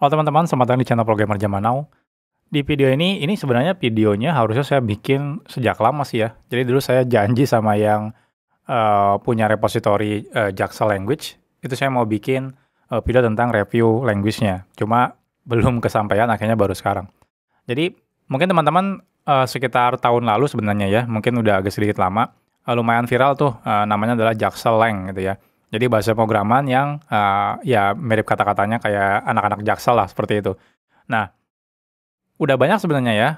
Halo teman-teman, selamat datang di channel Programmer Zaman Now. Di video ini sebenarnya videonya harusnya saya bikin sejak lama sih ya. Jadi dulu saya janji sama yang punya repository Jaxel Language, itu saya mau bikin video tentang review language-nya. Cuma belum kesampaian, akhirnya baru sekarang. Jadi mungkin teman-teman sekitar tahun lalu sebenarnya ya, mungkin udah agak sedikit lama, lumayan viral tuh, namanya adalah Jaxel Lang gitu ya. Jadi bahasa pemrograman yang ya mirip kata-katanya kayak anak-anak Jaksel lah, seperti itu. Nah, udah banyak sebenarnya ya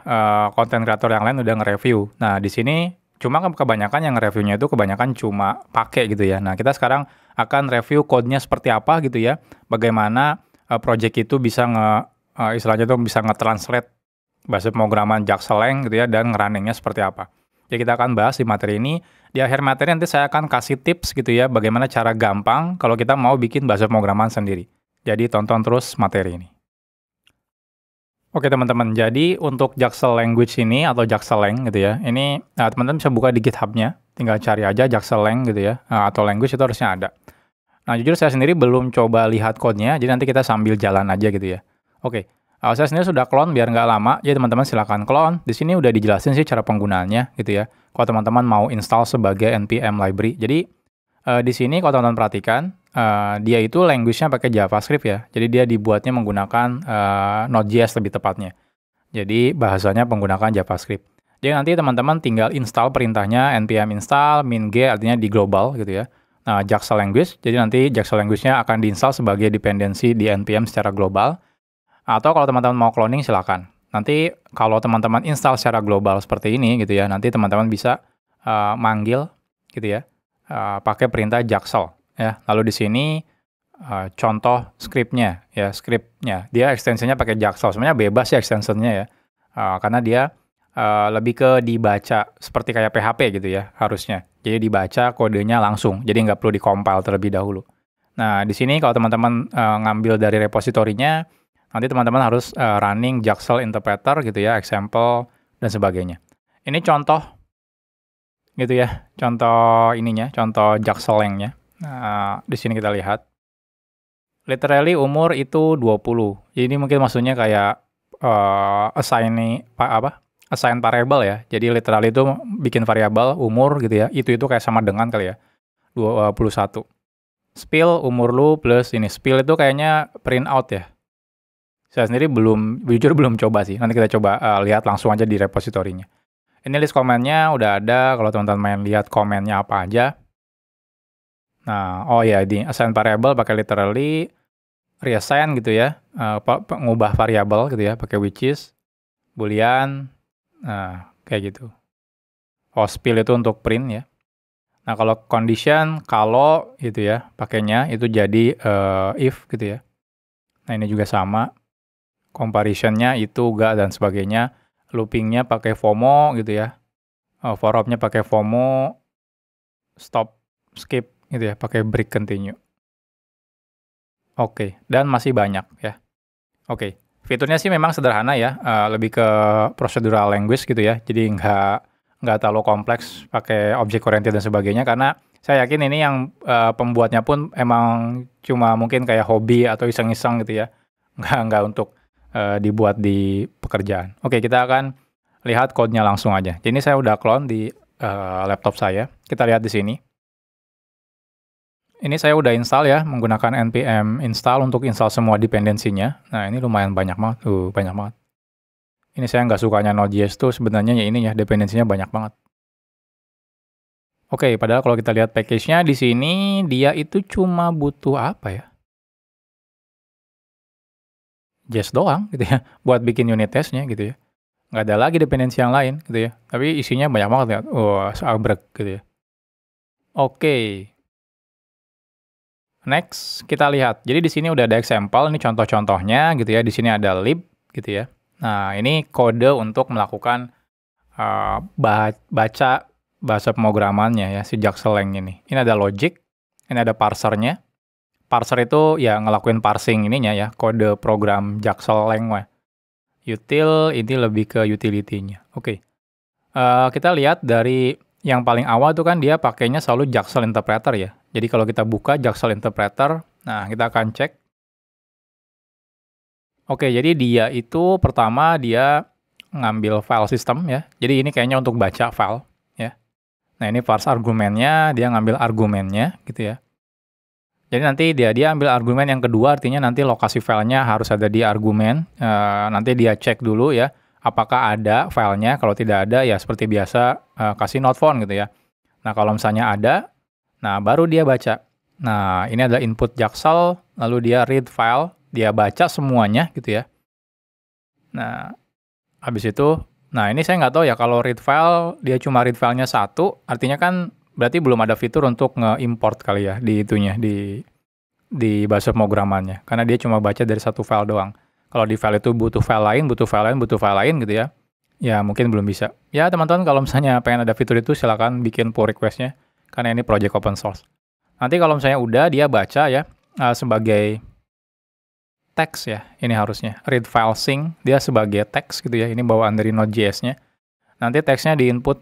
konten kreator yang lain udah nge-review. Nah, di sini cuma kebanyakan yang nge-reviewnya itu kebanyakan cuma pakai gitu ya. Nah, kita sekarang akan review code-nya seperti apa gitu ya. Bagaimana project itu bisa istilahnya tuh bisa nge-translate bahasa pemrograman Jaxel gitu ya, dan nge-running-nya seperti apa. Jadi kita akan bahas di materi ini. Di akhir materi nanti saya akan kasih tips gitu ya, bagaimana cara gampang kalau kita mau bikin bahasa pemrograman sendiri. Jadi tonton terus materi ini. Oke teman-teman, jadi untuk Jaxel Language ini atau Jaxel Lang gitu ya, ini teman-teman bisa buka di GitHub-nya, tinggal cari aja Jaxel Lang gitu ya, atau language itu harusnya ada. Nah jujur saya sendiri belum coba lihat code-nya, jadi nanti kita sambil jalan aja gitu ya. Oke, saya sendiri sudah clone biar nggak lama, jadi teman-teman silahkan clone. Di sini udah dijelasin sih cara penggunaannya gitu ya. Kalau teman-teman mau install sebagai npm library, jadi di sini kalau teman-teman perhatikan, dia itu language-nya pakai JavaScript ya. Jadi dia dibuatnya menggunakan Node.js lebih tepatnya. Jadi bahasanya menggunakan JavaScript. Jadi nanti teman-teman tinggal install perintahnya npm install -g artinya di global gitu ya. Nah, Jaxel language. Jadi nanti Jaxel language-nya akan diinstal sebagai dependensi di npm secara global. Atau kalau teman-teman mau cloning silakan. Nanti kalau teman-teman install secara global seperti ini gitu ya, nanti teman-teman bisa manggil gitu ya. Pakai perintah Jaxel ya. Lalu di sini contoh script-nya ya, script-nya. Dia ekstensinya pakai Jaxel. Sebenarnya bebas ya ekstensinya ya. Karena dia lebih ke dibaca seperti kayak PHP gitu ya harusnya. Jadi dibaca kodenya langsung. Jadi nggak perlu dikompil terlebih dahulu. Nah, di sini kalau teman-teman ngambil dari repositorinya, nanti teman-teman harus running Jaxel interpreter gitu ya, example dan sebagainya. Ini contoh gitu ya, contoh ininya, contoh Jaxel Lang-nya. Nah, di sini kita lihat. Literally umur itu 20. Jadi ini mungkin maksudnya kayak assign variable ya. Jadi literally itu bikin variabel umur gitu ya. Itu kayak sama dengan kali ya. 21. Spill umur lu plus ini. Spill itu kayaknya print out ya. Saya sendiri jujur belum coba sih. Nanti kita coba lihat langsung aja di repositorinya. Ini list komennya udah ada, kalau teman-teman main lihat komennya apa aja. Nah, oh ya, di assign variable pakai literally, reassign gitu ya, pengubah variabel gitu ya, pakai which is, boolean, nah kayak gitu. Oh, spill itu untuk print ya. Nah, kalau condition, kalau gitu ya, pakainya itu jadi if gitu ya. Nah, ini juga sama. Comparison-nya itu enggak dan sebagainya. Looping-nya pakai FOMO gitu ya. For loop-nya pakai FOMO, stop, skip gitu ya, pakai break continue. Oke, dan masih banyak ya. Oke, fiturnya sih memang sederhana ya, lebih ke procedural language gitu ya. Jadi nggak terlalu kompleks, pakai object oriented dan sebagainya. Karena saya yakin ini yang pembuatnya pun emang cuma mungkin kayak hobi atau iseng-iseng gitu ya. Nggak untuk dibuat di pekerjaan. Oke, kita akan lihat code-nya langsung aja. Jadi saya udah clone di laptop saya. Kita lihat di sini. Ini saya udah install ya, menggunakan npm install untuk install semua dependensinya. Nah, ini lumayan banyak banget. Banyak banget. Ini saya nggak sukanya Node.js tuh sebenarnya ya ini ya, dependensinya banyak banget. Oke, padahal kalau kita lihat package-nya di sini, dia itu cuma butuh apa ya? JS doang gitu ya, buat bikin unit test-nya gitu ya. Nggak ada lagi dependensi yang lain gitu ya. Tapi isinya banyak banget ya. Seabrek gitu ya. Oke. Next, kita lihat. Jadi di sini udah ada example, ini contoh-contohnya gitu ya. Di sini ada lib gitu ya. Nah, ini kode untuk melakukan baca bahasa pemrogramannya ya, si Jaxel Lang ini. Ini ada logic, ini ada parsernya. Parser itu ya ngelakuin parsing ininya ya, kode program Jaxel Lang. Util, ini lebih ke utility-nya. Oke. Kita lihat dari yang paling awal tuh kan dia pakainya selalu Jaxel interpreter ya. Jadi kalau kita buka Jaxel interpreter, nah kita akan cek. Oke, jadi dia itu pertama dia ngambil file system ya. Jadi ini kayaknya untuk baca file ya. Nah, ini parse argumennya, dia ngambil argumennya gitu ya. Jadi nanti dia ambil argumen yang kedua, artinya nanti lokasi filenya harus ada di argumen. Nanti dia cek dulu ya, apakah ada filenya. Kalau tidak ada ya seperti biasa kasih not found gitu ya. Nah, kalau misalnya ada, nah baru dia baca. Nah, ini adalah input Jaksel, lalu dia read file, dia baca semuanya gitu ya. Nah, habis itu, nah ini saya nggak tahu ya kalau read file, dia cuma read filenya satu, artinya kan berarti belum ada fitur untuk nge-import kali ya di itunya, di bahasa pemrogramannya. Karena dia cuma baca dari satu file doang. Kalau di file itu butuh file lain, butuh file lain, butuh file lain gitu ya. Ya mungkin belum bisa. Ya teman-teman kalau misalnya pengen ada fitur itu silakan bikin pull request-nya. Karena ini project open source. Nanti kalau misalnya udah dia baca ya sebagai teks ya, ini harusnya. Read file sync, dia sebagai teks gitu ya. Ini bawaan dari Node.js-nya. Nanti teksnya diinput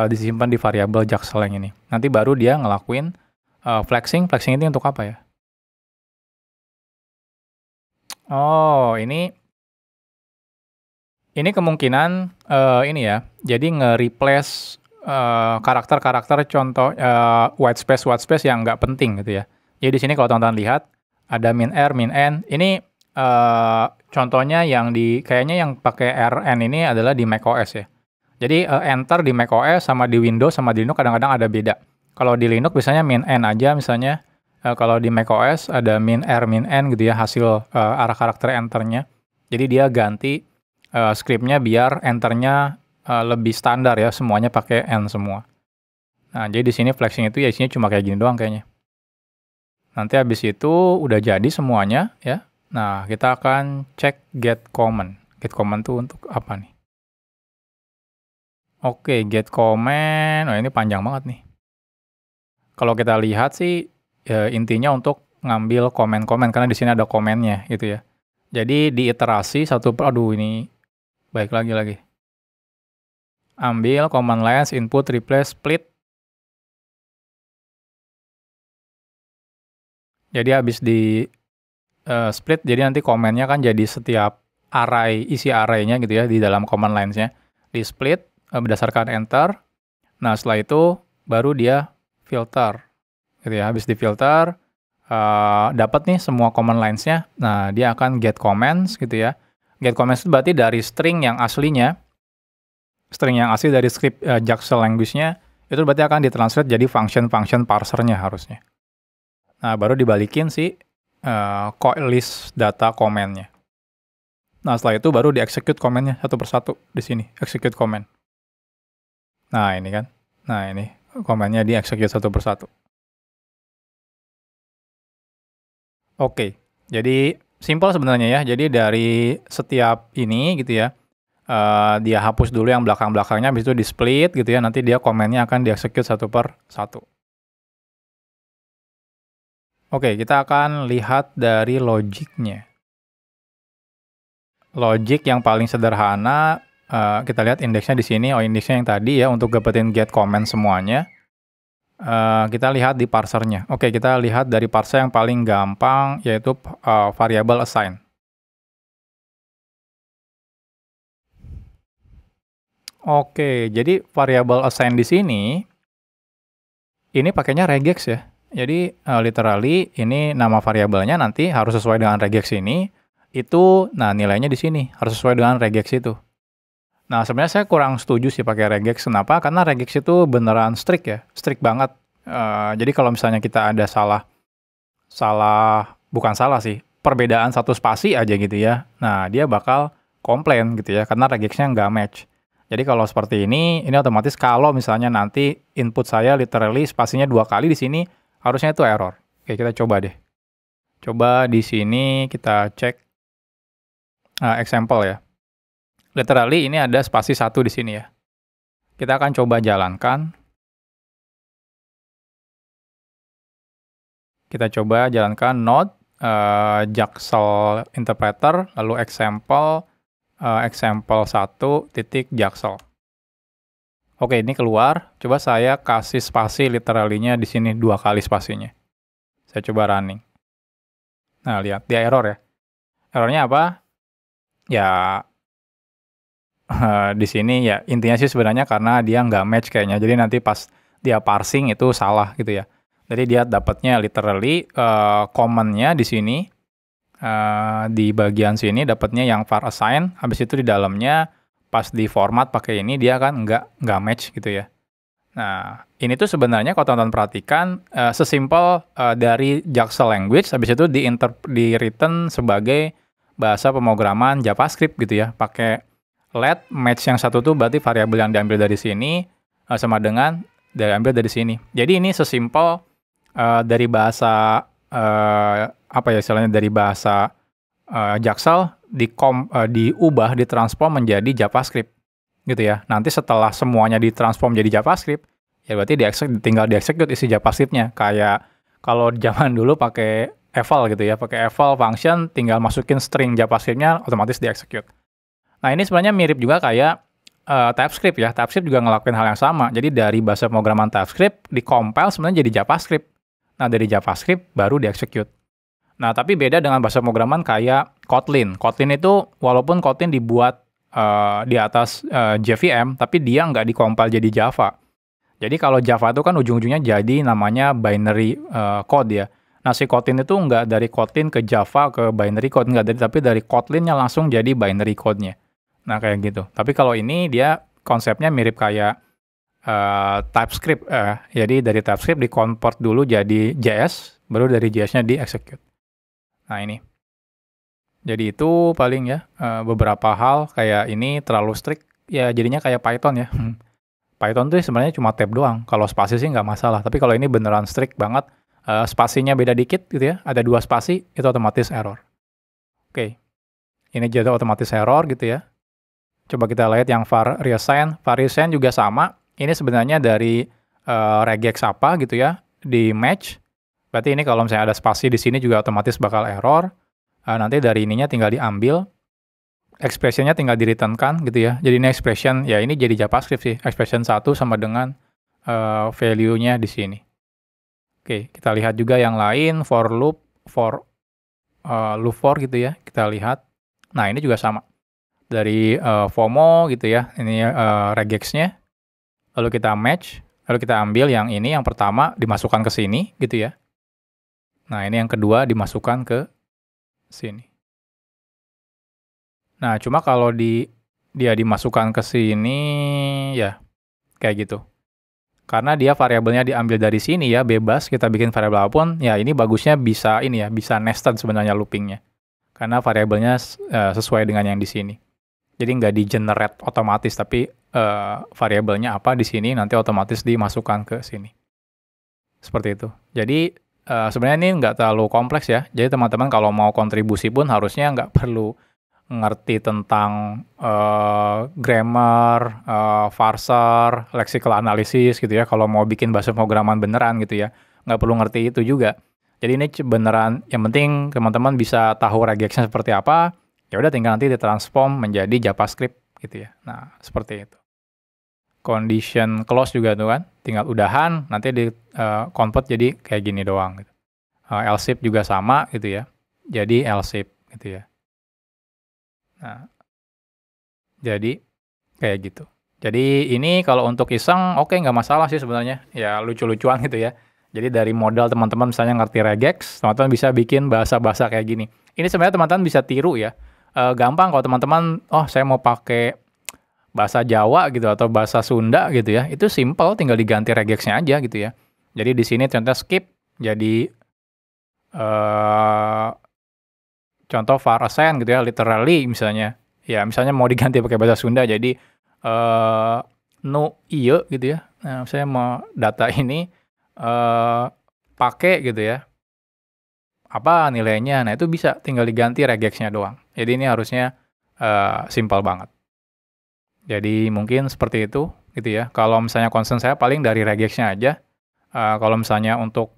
disimpan di variabel Jaksel yang ini. Nanti baru dia ngelakuin flexing. Flexing ini untuk apa ya? Oh, ini kemungkinan ini ya. Jadi nge-replace karakter-karakter contoh white space yang nggak penting gitu ya. Jadi di sini kalau teman-teman lihat ada min r, min n. Ini contohnya yang kayaknya yang pakai rn ini adalah di macOS ya. Jadi enter di macOS sama di Windows sama di Linux kadang-kadang ada beda. Kalau di Linux biasanya min n aja misalnya. Kalau di macOS ada min r, min n gitu ya hasil arah karakter enternya. Jadi dia ganti scriptnya biar enternya lebih standar ya, semuanya pakai n semua. Nah, jadi di sini flexing itu ya isinya cuma kayak gini doang kayaknya. Nanti habis itu udah jadi semuanya ya. Nah, kita akan cek get comment. Get comment tuh untuk apa nih? Oke, get comment. Oh, ini panjang banget nih. Kalau kita lihat sih intinya untuk ngambil komen-komen karena di sini ada komennya gitu ya. Jadi diiterasi aduh ini baik lagi. Ambil command lines input replace split. Jadi habis di split, jadi nanti komennya kan jadi setiap isi array-nya gitu ya di dalam command lines-nya. Di split berdasarkan enter. Nah, setelah itu baru dia filter. Gitu ya, habis di filter dapat nih semua command lines-nya. Nah, dia akan get comments gitu ya. Get comments itu berarti dari string yang aslinya, string yang asli dari script Jaksel language-nya, itu berarti akan ditranslate jadi function parser-nya harusnya. Nah, baru dibalikin si list data comment-nya. Nah, setelah itu baru di-execute comment-nya satu persatu di sini, execute comment. Nah, ini kan. Nah, ini comment-nya di-execute satu persatu. Oke, jadi simple sebenarnya ya. Jadi dari setiap ini gitu ya, dia hapus dulu yang belakang-belakangnya, habis itu di split gitu ya, nanti dia komennya akan di-execute satu per satu. Oke, kita akan lihat dari logiknya. Logik yang paling sederhana, kita lihat indeksnya di sini. Oh, indeksnya yang tadi ya, untuk dapetin get comment semuanya. Kita lihat di parsernya. Oke, kita lihat dari parser yang paling gampang, yaitu variable assign. Oke, jadi variable assign di sini, ini pakainya regex ya. Jadi literally ini nama variabelnya nanti harus sesuai dengan regex ini. Itu, nah nilainya di sini harus sesuai dengan regex itu. Nah, sebenarnya saya kurang setuju sih pakai regex. Kenapa? Karena regex itu beneran strict ya, strict banget. Jadi kalau misalnya kita ada bukan salah sih, perbedaan satu spasi aja gitu ya. Nah, dia bakal komplain gitu ya, karena regexnya nggak match. Jadi kalau seperti ini otomatis kalau misalnya nanti input saya literally spasinya 2 kali di sini, harusnya itu error. Oke, kita coba deh. Coba di sini kita cek example ya. Literally ini ada spasi 1 di sini ya. Kita akan coba jalankan. Kita coba jalankan node Jaksel interpreter, lalu example 1.jaksel. Oke, ini keluar. Coba saya kasih spasi literally-nya di sini 2 kali spasinya. Saya coba running. Nah, lihat dia error ya. Errornya apa? Ya, di sini ya intinya sih sebenarnya karena dia nggak match kayaknya. Jadi nanti pas dia parsing itu salah gitu ya. Jadi dia dapatnya literally common-nya di sini, di bagian sini dapatnya yang var assign, habis itu di dalamnya pas di format pakai ini dia kan nggak match gitu ya. Nah, ini tuh sebenarnya kalau teman-teman perhatikan sesimpel dari Jaxel language, habis itu di written sebagai bahasa pemrograman JavaScript gitu ya, pakai let match yang satu tuh berarti variabel yang diambil dari sini sama dengan diambil dari sini. Jadi ini sesimpel dari bahasa apa ya istilahnya dari bahasa Jaxel diubah, ditransform menjadi JavaScript gitu ya. Nanti setelah semuanya ditransform jadi JavaScript, ya berarti tinggal dieksekut isi JavaScript-nya. Kayak kalau zaman dulu pakai eval gitu ya, pakai eval function, tinggal masukin string JavaScript-nya, otomatis dieksekut. Nah ini sebenarnya mirip juga kayak TypeScript ya. TypeScript juga ngelakuin hal yang sama. Jadi dari bahasa pemrograman TypeScript, di-compile sebenarnya jadi JavaScript. Nah dari JavaScript baru dieksekut. Nah tapi beda dengan bahasa pemrograman kayak Kotlin. Kotlin itu walaupun Kotlin dibuat di atas JVM, tapi dia nggak di-compile jadi Java. Jadi kalau Java itu kan ujung-ujungnya jadi namanya binary code ya. Nah si Kotlin itu nggak dari Kotlin ke Java ke binary code, nggak tapi dari Kotlinnya langsung jadi binary code-nya. Nah kayak gitu. Tapi kalau ini dia konsepnya mirip kayak TypeScript. Jadi dari TypeScript di-convert dulu jadi JS, baru dari JS-nya di-execute. Nah ini. Jadi itu paling ya, beberapa hal kayak ini terlalu strict, ya jadinya kayak Python ya. Python tuh sebenarnya cuma tab doang, kalau spasi sih nggak masalah. Tapi kalau ini beneran strict banget, spasinya beda dikit gitu ya, ada 2 spasi, itu otomatis error. Oke, ini jadi otomatis error gitu ya. Coba kita lihat yang var reassign. Var reassign juga sama, ini sebenarnya dari regex apa gitu ya, di match. Berarti ini kalau misalnya ada spasi di sini juga otomatis bakal error. Nanti dari ininya tinggal diambil, expression-nya tinggal di-return-kan gitu ya. Jadi ini expression, ya ini jadi JavaScript sih. Expression 1 sama dengan value-nya di sini. Oke, kita lihat juga yang lain, for loop for gitu ya. Kita lihat. Nah, ini juga sama. Dari FOMO gitu ya, ini regex-nya. Lalu kita match, lalu kita ambil yang ini, yang pertama dimasukkan ke sini gitu ya. Nah, ini yang kedua dimasukkan ke sini. Nah, cuma kalau dia dimasukkan ke sini, ya kayak gitu. Karena dia variabelnya diambil dari sini ya, bebas kita bikin variabel apapun, ya ini bagusnya bisa ini ya, bisa nested sebenarnya loopingnya. Karena variabelnya sesuai dengan yang di sini. Jadi nggak di-generate otomatis, tapi variabelnya apa di sini, nanti otomatis dimasukkan ke sini. Seperti itu. Jadi sebenarnya ini nggak terlalu kompleks ya. Jadi teman-teman kalau mau kontribusi pun harusnya nggak perlu ngerti tentang grammar, parser, lexical analysis gitu ya. Kalau mau bikin bahasa pemrograman beneran gitu ya, nggak perlu ngerti itu juga. Jadi ini beneran, yang penting teman-teman bisa tahu regexnya seperti apa. Ya udah tinggal nanti ditransform menjadi JavaScript gitu ya. Nah seperti itu. Condition close juga tuh kan, tinggal udahan, nanti di convert jadi kayak gini doang. Gitu. Else if juga sama gitu ya, jadi else if gitu ya. Nah, jadi kayak gitu. Jadi ini kalau untuk iseng, oke nggak masalah sih sebenarnya, ya lucu-lucuan gitu ya. Jadi dari modal teman-teman misalnya ngerti regex, teman-teman bisa bikin bahasa-bahasa kayak gini. Ini sebenarnya teman-teman bisa tiru ya. Gampang kalau teman-teman, oh saya mau pakai bahasa Jawa gitu atau bahasa Sunda gitu ya, itu simple, tinggal diganti regexnya aja gitu ya. Jadi di sini contoh skip jadi contoh var assign gitu ya, literally misalnya. Ya misalnya mau diganti pakai bahasa Sunda jadi nu iya gitu ya. Nah, misalnya mau data ini pakai gitu ya. Apa nilainya? Nah, itu bisa tinggal diganti regexnya doang. Jadi ini harusnya simple banget. Jadi mungkin seperti itu gitu ya. Kalau misalnya concern saya paling dari regexnya aja. Kalau misalnya untuk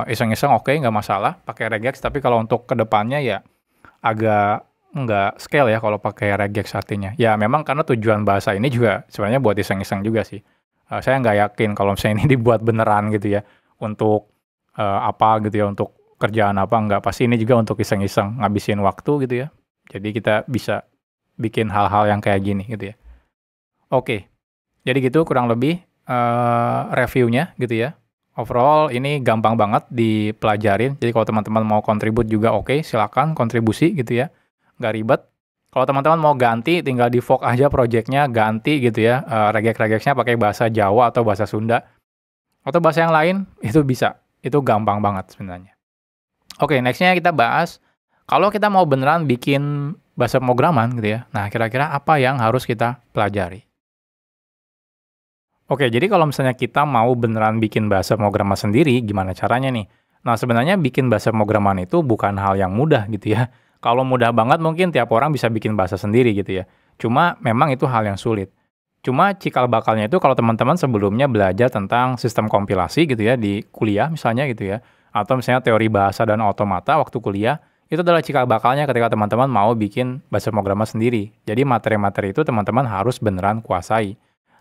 iseng-iseng oke, nggak masalah pakai regex. Tapi kalau untuk kedepannya ya agak nggak scale ya kalau pakai regex artinya. Ya memang karena tujuan bahasa ini juga sebenarnya buat iseng-iseng juga sih. Saya nggak yakin kalau misalnya ini dibuat beneran gitu ya. Untuk apa gitu ya, untuk kerjaan apa enggak. Pasti ini juga untuk iseng-iseng, ngabisin waktu gitu ya. Jadi kita bisa bikin hal-hal yang kayak gini gitu ya. Oke, jadi gitu kurang lebih reviewnya gitu ya. Overall ini gampang banget dipelajarin. Jadi kalau teman-teman mau kontribut juga oke, silakan kontribusi gitu ya. Nggak ribet. Kalau teman-teman mau ganti, tinggal di fork aja projectnya, ganti gitu ya. Regek-regeknya pakai bahasa Jawa atau bahasa Sunda. Atau bahasa yang lain, itu bisa. Itu gampang banget sebenarnya. Oke, nextnya kita bahas, kalau kita mau beneran bikin bahasa pemrograman gitu ya. Nah, kira-kira apa yang harus kita pelajari? Oke, jadi kalau misalnya kita mau beneran bikin bahasa pemrograman sendiri, gimana caranya nih? Nah, sebenarnya bikin bahasa pemrograman itu bukan hal yang mudah gitu ya. Kalau mudah banget mungkin tiap orang bisa bikin bahasa sendiri gitu ya. Cuma memang itu hal yang sulit. Cuma cikal bakalnya itu kalau teman-teman sebelumnya belajar tentang sistem kompilasi gitu ya di kuliah misalnya gitu ya. Atau misalnya teori bahasa dan otomata waktu kuliah, itu adalah cikal bakalnya ketika teman-teman mau bikin bahasa pemrograman sendiri. Jadi materi-materi itu teman-teman harus beneran kuasai.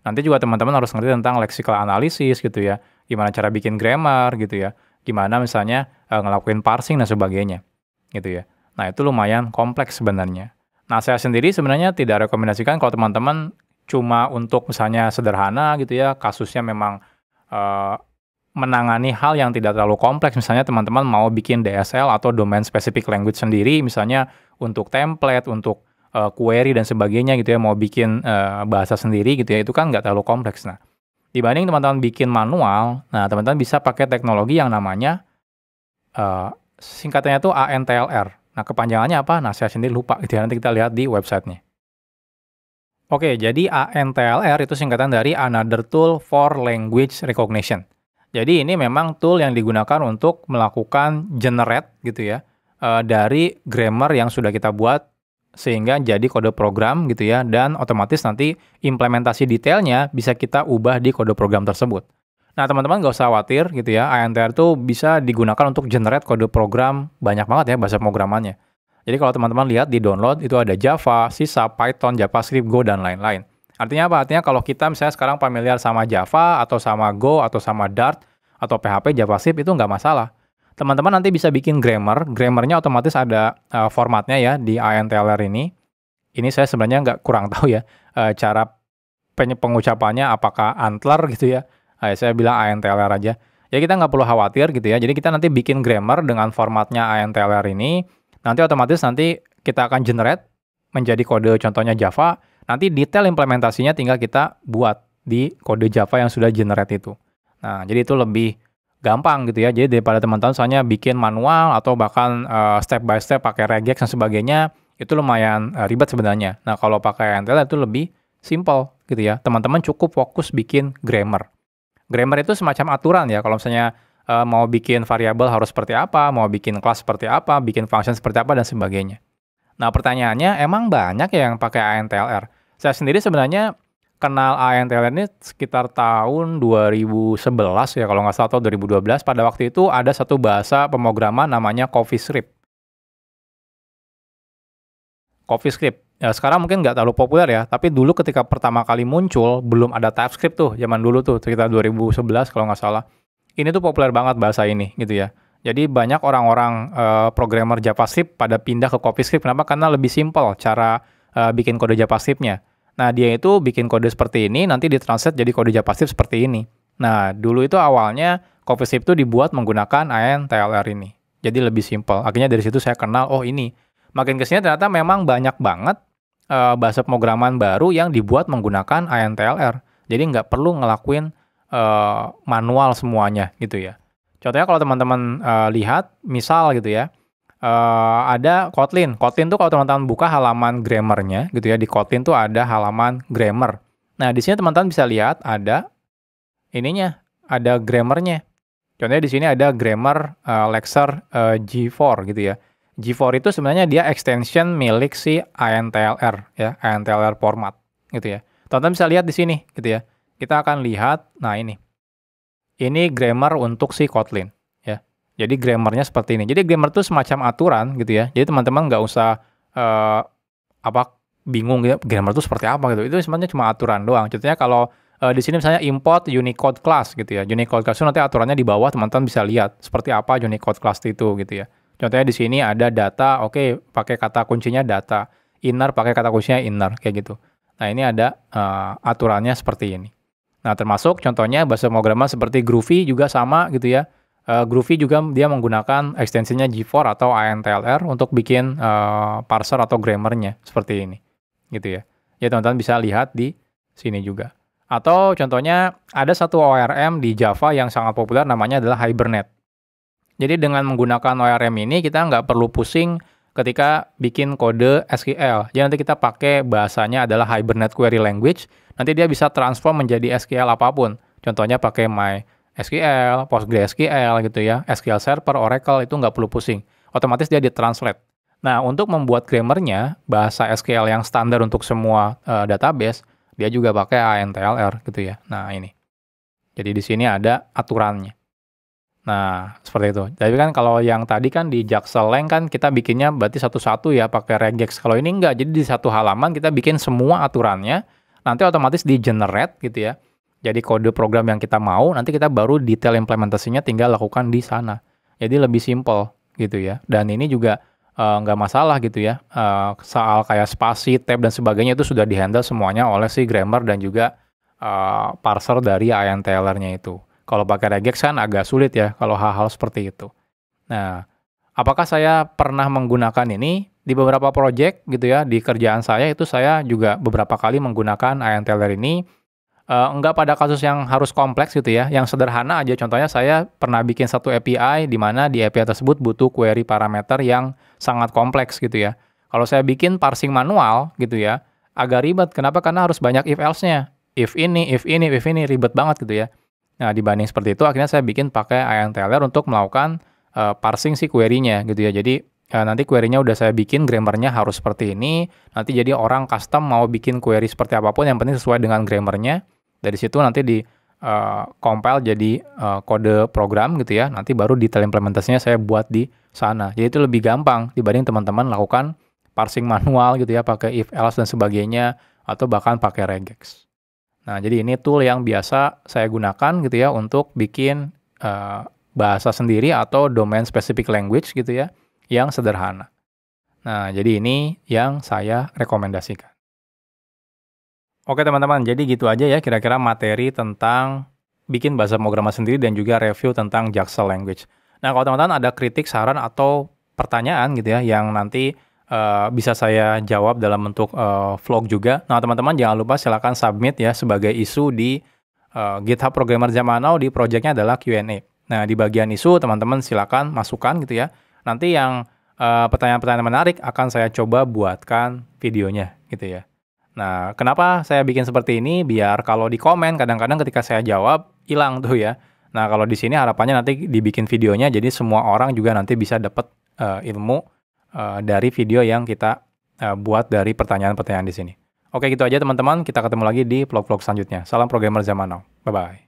Nanti juga teman-teman harus ngerti tentang lexical analysis gitu ya, gimana cara bikin grammar gitu ya, gimana misalnya ngelakuin parsing dan sebagainya gitu ya. Nah itu lumayan kompleks sebenarnya. Nah saya sendiri sebenarnya tidak rekomendasikan kalau teman-teman cuma untuk misalnya sederhana gitu ya, kasusnya memang eh, menangani hal yang tidak terlalu kompleks, misalnya teman-teman mau bikin DSL atau domain specific language sendiri, misalnya untuk template, untuk query dan sebagainya gitu ya, mau bikin bahasa sendiri gitu ya, itu kan nggak terlalu kompleks. Nah, dibanding teman-teman bikin manual, nah teman-teman bisa pakai teknologi yang namanya singkatannya itu ANTLR. Nah, kepanjangannya apa? Nah, saya sendiri lupa gitu ya, nanti kita lihat di websitenya. Oke, jadi ANTLR itu singkatan dari Another Tool for Language Recognition. Jadi ini memang tool yang digunakan untuk melakukan generate gitu ya, dari grammar yang sudah kita buat sehingga jadi kode program gitu ya, dan otomatis nanti implementasi detailnya bisa kita ubah di kode program tersebut. Nah, teman-teman nggak usah khawatir gitu ya, ANTR itu bisa digunakan untuk generate kode program banyak banget ya bahasa pemrogramannya. Jadi kalau teman-teman lihat di download itu ada Java, C#, Python, JavaScript, Go, dan lain-lain. Artinya apa? Artinya kalau kita misalnya sekarang familiar sama Java, atau sama Go, atau sama Dart, atau PHP, JavaScript itu nggak masalah. Teman-teman nanti bisa bikin grammarnya otomatis ada formatnya ya di ANTLR ini. Ini saya sebenarnya nggak kurang tahu ya cara pengucapannya apakah antler gitu ya. Saya bilang ANTLR aja. Ya kita nggak perlu khawatir gitu ya. Jadi kita nanti bikin grammar dengan formatnya ANTLR ini. Nanti otomatis nanti kita akan generate menjadi kode contohnya Java. Nanti detail implementasinya tinggal kita buat di kode Java yang sudah generate itu. Nah, jadi itu lebih gampang gitu ya. Jadi daripada teman-teman soalnya bikin manual atau bahkan step by step pakai regex dan sebagainya, itu lumayan ribet sebenarnya. Nah, kalau pakai ANTL itu lebih simple gitu ya. Teman-teman cukup fokus bikin grammar. Grammar itu semacam aturan ya. Kalau misalnya mau bikin variabel harus seperti apa, mau bikin kelas seperti apa, bikin function seperti apa, dan sebagainya. Nah, pertanyaannya, emang banyak ya yang pakai ANTLR? Saya sendiri sebenarnya kenal ANTLR ini sekitar tahun 2011 ya kalau nggak salah, atau 2012. Pada waktu itu ada satu bahasa pemrograman namanya CoffeeScript. CoffeeScript. Ya, sekarang mungkin nggak terlalu populer ya, tapi dulu ketika pertama kali muncul, belum ada TypeScript tuh, zaman dulu tuh, sekitar 2011 kalau nggak salah. Ini tuh populer banget bahasa ini gitu ya. Jadi banyak orang-orang programmer JavaScript pada pindah ke CoffeeScript. Kenapa? Karena lebih simpel cara bikin kode JavaScript-nya. Nah, dia itu bikin kode seperti ini, nanti ditranslate jadi kode JavaScript seperti ini. Nah, dulu itu awalnya CoffeeScript itu dibuat menggunakan ANTLR ini. Jadi lebih simpel. Akhirnya dari situ saya kenal, oh ini. Makin kesini ternyata memang banyak banget bahasa pemrograman baru yang dibuat menggunakan ANTLR. Jadi nggak perlu ngelakuin manual semuanya gitu ya. Contohnya kalau teman-teman lihat, misal gitu ya, ada Kotlin. Kotlin tuh kalau teman-teman buka halaman grammarnya gitu ya, di Kotlin tuh ada halaman grammar. Nah, di sini teman-teman bisa lihat ada ininya, ada grammarnya. Contohnya di sini ada grammar Lexer G4 gitu ya. G4 itu sebenarnya dia extension milik si ANTLR ya, ANTLR format gitu ya. Teman-teman bisa lihat di sini gitu ya. Kita akan lihat, nah ini. Ini grammar untuk si Kotlin. Jadi grammarnya seperti ini. Jadi grammar itu semacam aturan gitu ya. Jadi teman-teman nggak usah bingung gitu, grammar itu seperti apa gitu. Itu sebenarnya cuma aturan doang. Contohnya kalau Di sini misalnya import Unicode class gitu ya. Unicode class itu nanti aturannya di bawah teman-teman bisa lihat seperti apa Unicode class itu gitu ya. Contohnya di sini ada data, oke, pakai kata kuncinya data. Inner pakai kata kuncinya inner kayak gitu. Nah, ini ada aturannya seperti ini. Nah, termasuk contohnya bahasa pemrograman seperti Groovy juga sama gitu ya. Groovy juga dia menggunakan ekstensinya G4 atau ANTLR untuk bikin parser atau grammarnya seperti ini. Gitu ya. Ya, teman-teman bisa lihat di sini juga. Atau contohnya ada satu ORM di Java yang sangat populer namanya adalah Hibernate. Jadi dengan menggunakan ORM ini kita nggak perlu pusing ketika bikin kode SQL. Jadi nanti kita pakai bahasanya adalah Hibernate Query Language. Nanti dia bisa transform menjadi SQL apapun. Contohnya pakai MySQL, PostgreSQL gitu ya, SQL Server, Oracle, itu nggak perlu pusing. Otomatis dia ditranslate. Nah, untuk membuat grammarnya, bahasa SQL yang standar untuk semua database, dia juga pakai ANTLR gitu ya. Nah, ini. Jadi di sini ada aturannya. Nah, seperti itu. Tapi kan kalau yang tadi kan di Jaxeleng kan kita bikinnya berarti satu-satu ya pakai regex. Kalau ini enggak, jadi di satu halaman kita bikin semua aturannya, nanti otomatis di-generate gitu ya. Jadi kode program yang kita mau, nanti kita baru detail implementasinya tinggal lakukan di sana. Jadi lebih simple gitu ya. Dan ini juga nggak masalah gitu ya. Soal kayak spasi, tab, dan sebagainya itu sudah di-handle semuanya oleh si grammar dan juga parser dari ANTLR-nya itu. Kalau pakai regex kan agak sulit ya kalau hal-hal seperti itu. Nah, apakah saya pernah menggunakan ini di beberapa project gitu ya, di kerjaan saya itu saya juga beberapa kali menggunakan ANTLR ini, enggak pada kasus yang harus kompleks gitu ya, yang sederhana aja. Contohnya saya pernah bikin satu API di mana di API tersebut butuh query parameter yang sangat kompleks gitu ya. Kalau saya bikin parsing manual gitu ya, agak ribet. Kenapa? Karena harus banyak if else-nya. If ini, if ini, if ini, ribet banget gitu ya. Nah, dibanding seperti itu, akhirnya saya bikin pakai ANTLR untuk melakukan parsing si query-nya gitu ya. Jadi, nanti query-nya udah saya bikin, grammar-nya harus seperti ini. Nanti jadi orang custom mau bikin query seperti apapun, yang penting sesuai dengan grammar-nya. Dari situ nanti di compile jadi kode program gitu ya. Nanti baru detail implementasinya saya buat di sana. Jadi itu lebih gampang dibanding teman-teman lakukan parsing manual gitu ya, pakai if, else, dan sebagainya, atau bahkan pakai regex. Nah, jadi ini tool yang biasa saya gunakan gitu ya untuk bikin bahasa sendiri atau domain specific language gitu ya, yang sederhana. Nah, jadi ini yang saya rekomendasikan. Oke teman-teman, jadi gitu aja ya kira-kira materi tentang bikin bahasa pemrograman sendiri dan juga review tentang Jaxel Language. Nah, kalau teman-teman ada kritik, saran, atau pertanyaan gitu ya, yang nanti bisa saya jawab dalam bentuk vlog juga. Nah, teman-teman jangan lupa silakan submit ya sebagai isu di GitHub Programmer Zaman Now, di projectnya adalah Q&A. Nah, di bagian isu teman-teman silakan masukkan gitu ya. Nanti yang pertanyaan-pertanyaan menarik akan saya coba buatkan videonya gitu ya. Nah, kenapa saya bikin seperti ini? Biar kalau di komen kadang-kadang ketika saya jawab hilang tuh ya. Nah, kalau di sini harapannya nanti dibikin videonya jadi semua orang juga nanti bisa dapat ilmu dari video yang kita buat dari pertanyaan-pertanyaan di sini. Oke, gitu aja teman-teman. Kita ketemu lagi di vlog-vlog selanjutnya. Salam programmer zaman now. Bye-bye.